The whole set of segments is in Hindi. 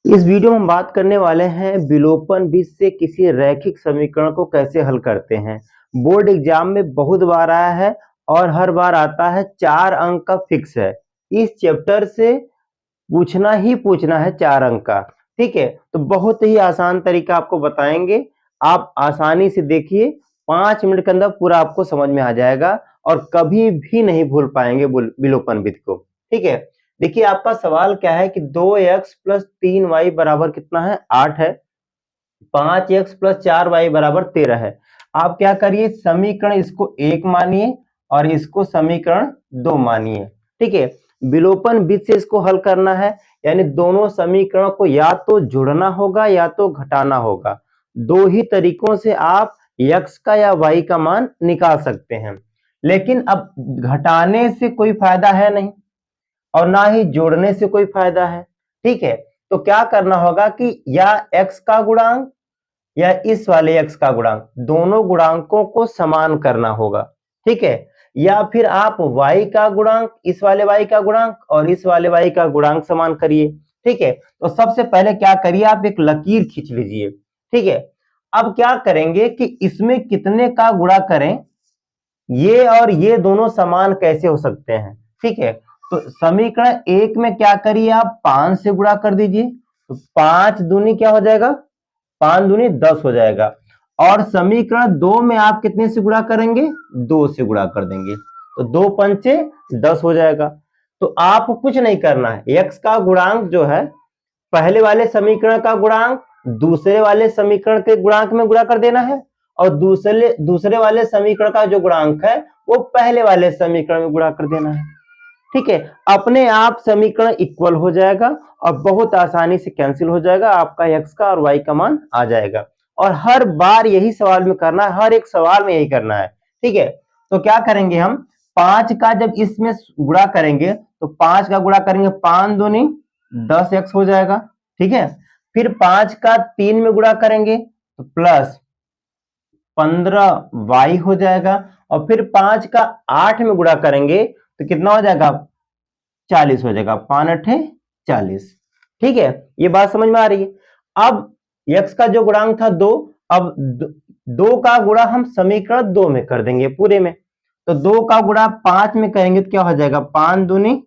इस वीडियो में हम बात करने वाले हैं विलोपन विधि से किसी रैखिक समीकरण को कैसे हल करते हैं। बोर्ड एग्जाम में बहुत बार आया है और हर बार आता है, 4 अंक का फिक्स है। इस चैप्टर से पूछना ही पूछना है 4 अंक का। ठीक है, तो बहुत ही आसान तरीका आपको बताएंगे, आप आसानी से देखिए, 5 मिनट के अंदर पूरा आपको समझ में आ जाएगा और कभी भी नहीं भूल पाएंगे विलोपन विधि को। ठीक है, देखिए आपका सवाल क्या है कि 2x प्लस 3y बराबर कितना है, 8 है। 5x प्लस 4y बराबर 13 है। आप क्या करिए, समीकरण इसको 1 मानिए और इसको समीकरण 2 मानिए। ठीक है, विलोपन विधि से इसको हल करना है, यानी दोनों समीकरणों को या तो जोड़ना होगा या तो घटाना होगा। दो ही तरीकों से आप x का या y का मान निकाल सकते हैं, लेकिन अब घटाने से कोई फायदा है नहीं और ना ही जोड़ने से कोई फायदा है। ठीक है, तो क्या करना होगा कि या x का गुणांक या इस वाले x का गुणांक, दोनों गुणांकों को समान करना होगा। ठीक है, या फिर आप y का गुणांक, इस वाले y का गुणांक और इस वाले y का गुणांक समान करिए। ठीक है, तो सबसे पहले क्या करिए, आप एक लकीर खींच लीजिए। ठीक है, अब क्या करेंगे कि इसमें कितने का गुणा करें, ये और ये दोनों समान कैसे हो सकते हैं। ठीक है, तो समीकरण 1 में क्या करिए, आप 5 से गुणा कर दीजिए, तो 5 दूनी क्या हो जाएगा, 5 दूनी 10 हो जाएगा। और समीकरण 2 में आप कितने से गुणा करेंगे, 2 से गुणा कर देंगे, तो 2 पंचे 10 हो जाएगा। तो आपको कुछ नहीं करना है, x का गुणांक जो है पहले वाले समीकरण का गुणांक दूसरे वाले समीकरण के गुणांक में गुणा कर देना है, और दूसरे वाले समीकरण का जो गुणांक है वो पहले वाले समीकरण में गुणा कर देना है। ठीक है, अपने आप समीकरण इक्वल हो जाएगा और बहुत आसानी से कैंसिल हो जाएगा, आपका x का और y का मान आ जाएगा। और हर बार यही सवाल में करना है, हर एक सवाल में यही करना है। ठीक है, तो क्या करेंगे हम, 5 का जब इसमें गुणा करेंगे तो 5 का गुणा करेंगे, 5 दूनी 10x हो जाएगा। ठीक है, फिर 5 का 3 में गुणा करेंगे तो प्लस 15y हो जाएगा, और फिर 5 का 8 में गुणा करेंगे तो कितना हो जाएगा, 40 हो जाएगा, 5 अठे 40। ठीक है, ये बात समझ में आ रही है। अब x का जो गुणांक था 2, अब 2 का गुणा हम समीकरण 2 में कर देंगे पूरे में, तो 2 का गुणा 5 में करेंगे तो क्या हो जाएगा, 5 दूनी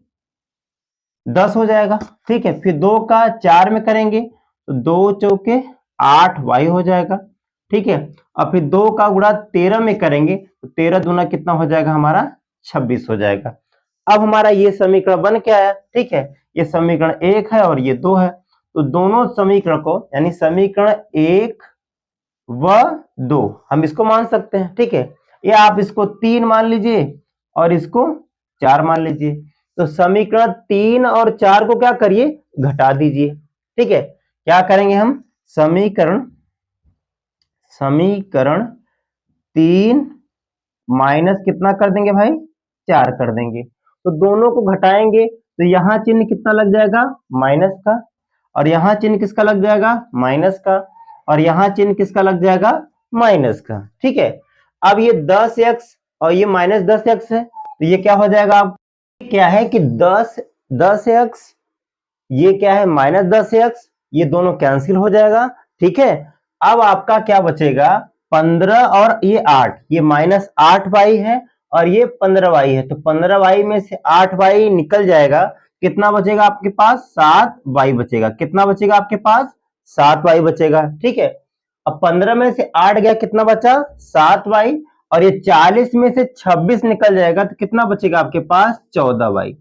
10 हो जाएगा। ठीक है, फिर 2 का 4 में करेंगे तो 2 चौके 8y हो जाएगा। ठीक है, और फिर 2 का गुणा 13 में करेंगे तो 13 दूना कितना हो जाएगा हमारा, 26 हो जाएगा। अब हमारा ये समीकरण बन के आया। ठीक है, ये समीकरण 1 है और ये 2 है, तो दोनों समीकरण को, यानी समीकरण 1 व 2 हम इसको मान सकते हैं। ठीक है, या आप इसको 3 मान लीजिए और इसको 4 मान लीजिए, तो समीकरण 3 और 4 को क्या करिए, घटा दीजिए। ठीक है, क्या करेंगे हम, समीकरण 3 माइनस कितना कर देंगे भाई, 4 कर देंगे, तो दोनों को घटाएंगे तो यहां चिन्ह कितना लग जाएगा, माइनस का, और यहां चिन्ह किसका लग जाएगा, माइनस का, और यहां चिन्ह किसका लग जाएगा, माइनस का। ठीक है, अब ये 10x और ये माइनस 10x है, तो ये क्या हो जाएगा, आप क्या है कि 10x, ये क्या है माइनस 10x, ये दोनों कैंसिल हो जाएगा। ठीक है, अब आपका क्या बचेगा, 15 और ये 8, ये माइनस 8y है और ये 15y है, तो 15y में से 8y निकल जाएगा, कितना बचेगा आपके पास, 7y बचेगा। कितना बचेगा आपके पास, 7y बचेगा। ठीक है, अब 15 में से 8 गया, कितना बचा, 7y, और ये 40 में से 26 निकल जाएगा तो कितना बचेगा आपके पास, 14y।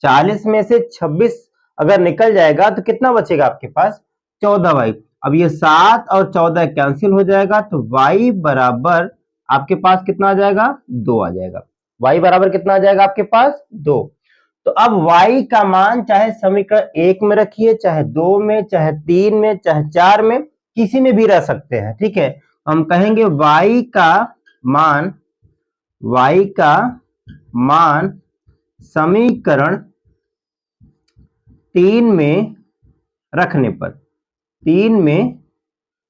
40 में से 26 अगर निकल जाएगा तो कितना बचेगा आपके पास, 14y। अब ये 7 और 14 कैंसिल हो जाएगा, तो y बराबर आपके पास कितना आ जाएगा, 2 आ जाएगा। y बराबर कितना आ जाएगा आपके पास, 2। तो अब y का मान चाहे समीकरण 1 में रखिए, चाहे 2 में, चाहे 3 में, चाहे 4 में, किसी में भी रह सकते हैं। ठीक है, हम कहेंगे y का मान समीकरण 3 में रखने पर, 3 में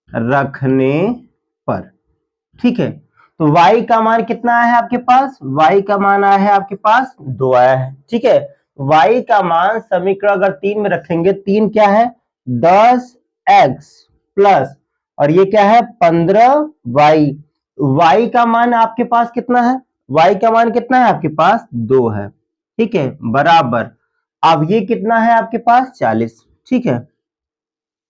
रखने पर। ठीक है, तो y का मान कितना आया है आपके पास, y का मान आया है आपके पास 2 आया है। ठीक है, y का मान समीकरण अगर 3 में रखेंगे, 3 क्या है, 10x प्लस, और ये क्या है 15y। y का मान आपके पास कितना है? y का मान कितना है आपके पास? 2 है, ठीक है, बराबर। अब ये कितना है आपके पास? 40, ठीक है।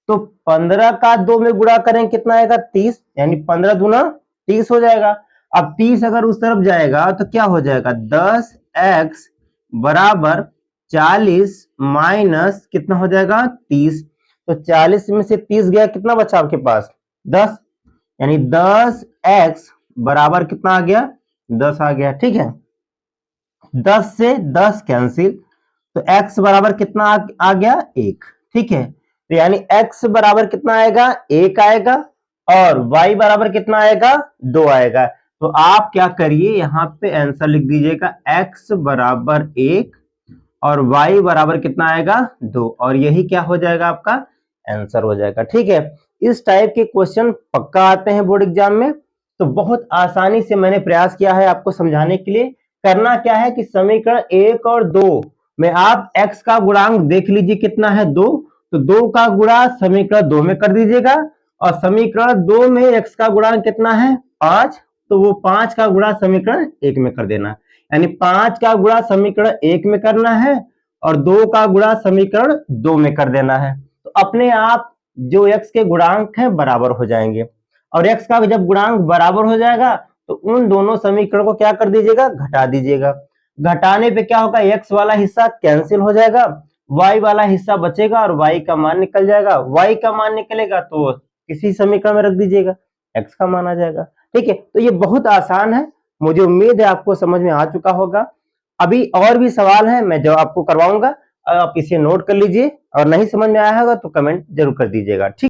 तो 15 का 2 में गुणा करें कितना आएगा? 30, यानी 15 दूना 30 हो जाएगा। अब 30 अगर उस तरफ जाएगा तो क्या हो जाएगा? 10x बराबर 40 माइनस कितना हो जाएगा? 30। तो 40 में से 30 गया, कितना बचा आपके पास? 10, यानी 10x बराबर कितना आ गया? 10 आ गया, ठीक है। 10 से 10 कैंसिल, तो x बराबर कितना आ गया? 1, ठीक है। तो यानी x बराबर कितना आएगा? 1 आएगा, और y बराबर कितना आएगा? 2 आएगा। तो आप क्या करिए, यहाँ पे आंसर लिख दीजिएगा x बराबर 1 और y बराबर कितना आएगा? 2, और यही क्या हो जाएगा? आपका आंसर हो जाएगा, ठीक है। इस टाइप के क्वेश्चन पक्का आते हैं बोर्ड एग्जाम में। तो बहुत आसानी से मैंने प्रयास किया है आपको समझाने के लिए। करना क्या है कि समीकरण 1 और 2 में आप x का गुणांक देख लीजिए कितना है? 2। तो 2 का गुणा समीकरण 2 में कर दीजिएगा, और समीकरण 2 में x का गुणांक कितना है? 5। तो वो 5 का गुणा समीकरण 1 में कर देना, यानी 5 का गुणा समीकरण 1 में करना है और 2 का गुणा समीकरण 2 में कर देना है। तो अपने आप जो x के गुणांक हैं बराबर हो जाएंगे, और x का जब गुणांक बराबर हो जाएगा तो उन दोनों समीकरण को क्या कर दीजिएगा? घटा दीजिएगा। घटाने पे क्या होगा? x वाला हिस्सा कैंसिल हो जाएगा, y वाला हिस्सा बचेगा और y का मान निकल जाएगा। y का मान निकलेगा तो किसी समीकरण में रख दीजिएगा, x का मान आ जाएगा, ठीक है। तो ये बहुत आसान है, मुझे उम्मीद है आपको समझ में आ चुका होगा। अभी और भी सवाल हैं, मैं जवाब आपको करवाऊंगा, आप इसे नोट कर लीजिए, और नहीं समझ में आया होगा तो कमेंट जरूर कर दीजिएगा, ठीक।